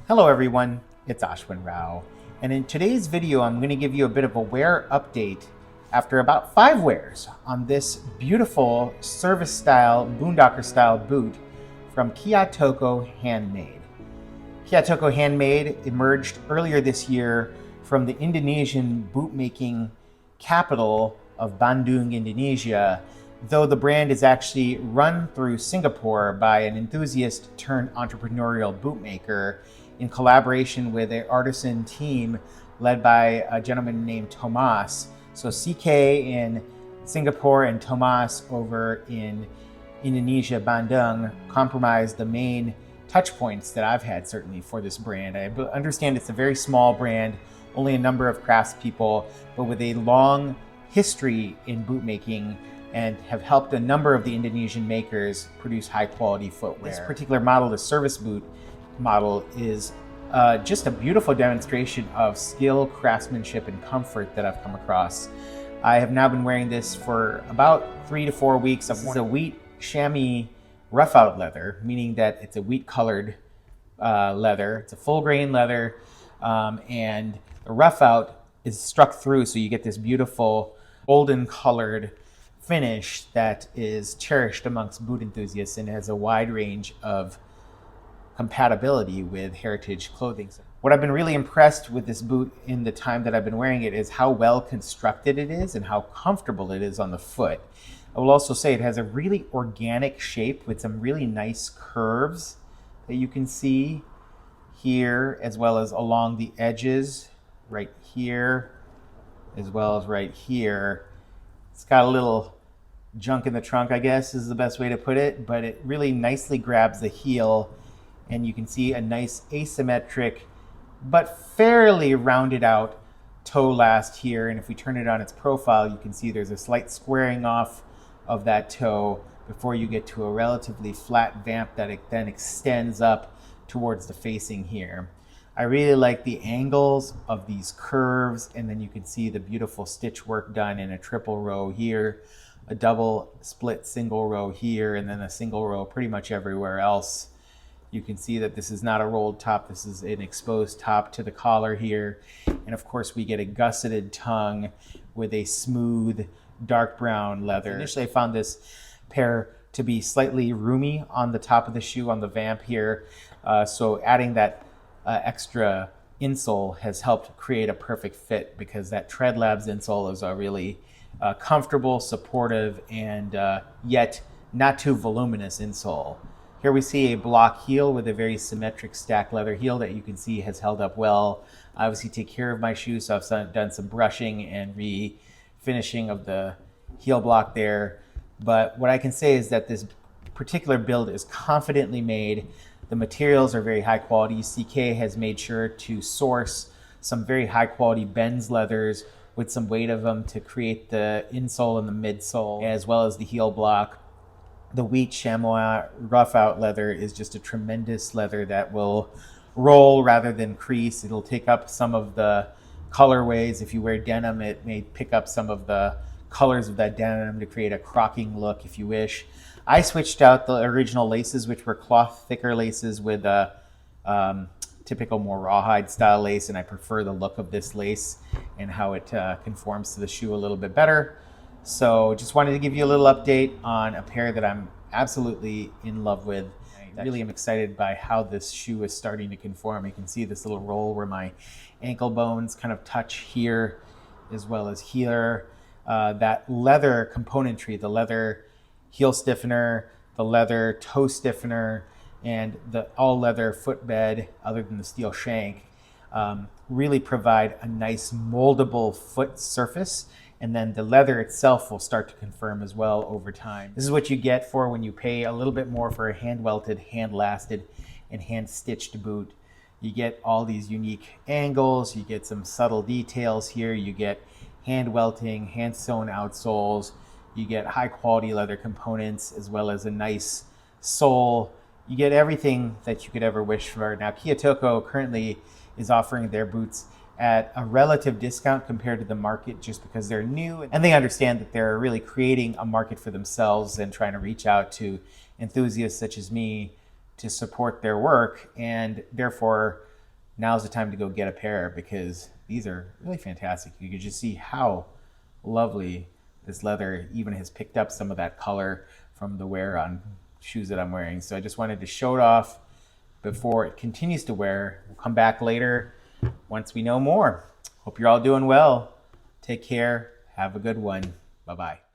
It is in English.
Hello everyone, it's Ashwin Rao, and in today's video I'm going to give you a bit of a wear update after about 5 wears on this beautiful service style, boondocker style boot from Kiattoko Handmade. Kiattoko Handmade emerged earlier this year from the Indonesian boot making capital of Bandung, Indonesia, though the brand is actually run through Singapore by an enthusiast turned entrepreneurial bootmaker in collaboration with an artisan team led by a gentleman named Chamois. So CK in Singapore and Chamois over in Indonesia, Bandung, comprise the main touch points that I've had certainly for this brand. I understand it's a very small brand, only a number of craftspeople, but with a long history in bootmaking and have helped a number of the Indonesian makers produce high quality footwear. This particular model, the service boot model, is just a beautiful demonstration of skill, craftsmanship, and comfort that I've come across. I have now been wearing this for about 3 to 4 weeks. I've worn a wheat chamois Roughout leather, meaning that it's a wheat colored leather. It's a full grain leather, and the Roughout is struck through, so you get this beautiful golden colored finish that is cherished amongst boot enthusiasts and has a wide range of compatibility with heritage clothing. What I've been really impressed with this boot in the time that I've been wearing it is how well constructed it is and how comfortable it is on the foot. I will also say it has a really organic shape with some really nice curves that you can see here, as well as along the edges right here, as well as right here. It's got a little junk in the trunk, I guess is the best way to put it, but it really nicely grabs the heel, and you can see a nice asymmetric but fairly rounded out toe last here. And if we turn it on its profile, you can see there's a slight squaring off of that toe before you get to a relatively flat vamp that it then extends up towards the facing here. I really like the angles of these curves, and then you can see the beautiful stitch work done in a triple row here, a double split single row here, and then a single row pretty much everywhere else. You can see that this is not a rolled top, this is an exposed top to the collar here. And of course we get a gusseted tongue with a smooth dark brown leather. Initially I found this pair to be slightly roomy on the top of the shoe on the vamp here. So adding that extra insole has helped create a perfect fit, because that Tread Labs insole is a really comfortable, supportive, and yet not too voluminous insole. Here we see a block heel with a very symmetric stack leather heel that you can see has held up well. I obviously take care of my shoes, so I've done some brushing and refinishing of the heel block there. But what I can say is that this particular build is confidently made. The materials are very high quality. CK has made sure to source some very high quality Benz leathers with some weight of them to create the insole and the midsole, as well as the heel block. The wheat chamois Roughout leather is just a tremendous leather that will roll rather than crease. It'll take up some of the colorways. If you wear denim, it may pick up some of the colors of that denim to create a crocking look if you wish. I switched out the original laces, which were cloth thicker laces, with a typical more rawhide style lace, and I prefer the look of this lace and how it conforms to the shoe a little bit better. So just wanted to give you a little update on a pair that I'm absolutely in love with. I really am excited by how this shoe is starting to conform. You can see this little roll where my ankle bones kind of touch here as well as here. That leather componentry, the leather heel stiffener, the leather toe stiffener, and the all leather footbed other than the steel shank really provide a nice moldable foot surface. And then the leather itself will start to confirm as well over time. This is what you get for when you pay a little bit more for a hand welted, hand lasted, and hand stitched boot. You get all these unique angles, you get some subtle details here, you get hand welting, hand sewn outsoles, you get high quality leather components, as well as a nice sole. You get everything that you could ever wish for. Now Kiattoko currently is offering their boots at a relative discount compared to the market, just because they're new and they understand that they're really creating a market for themselves and trying to reach out to enthusiasts such as me to support their work, and therefore now's the time to go get a pair because these are really fantastic. You can just see how lovely this leather even has picked up some of that color from the wear on shoes that I'm wearing. So I just wanted to show it off before it continues to wear. We'll come back later once we know more. Hope you're all doing well. Take care. Have a good one. Bye-bye.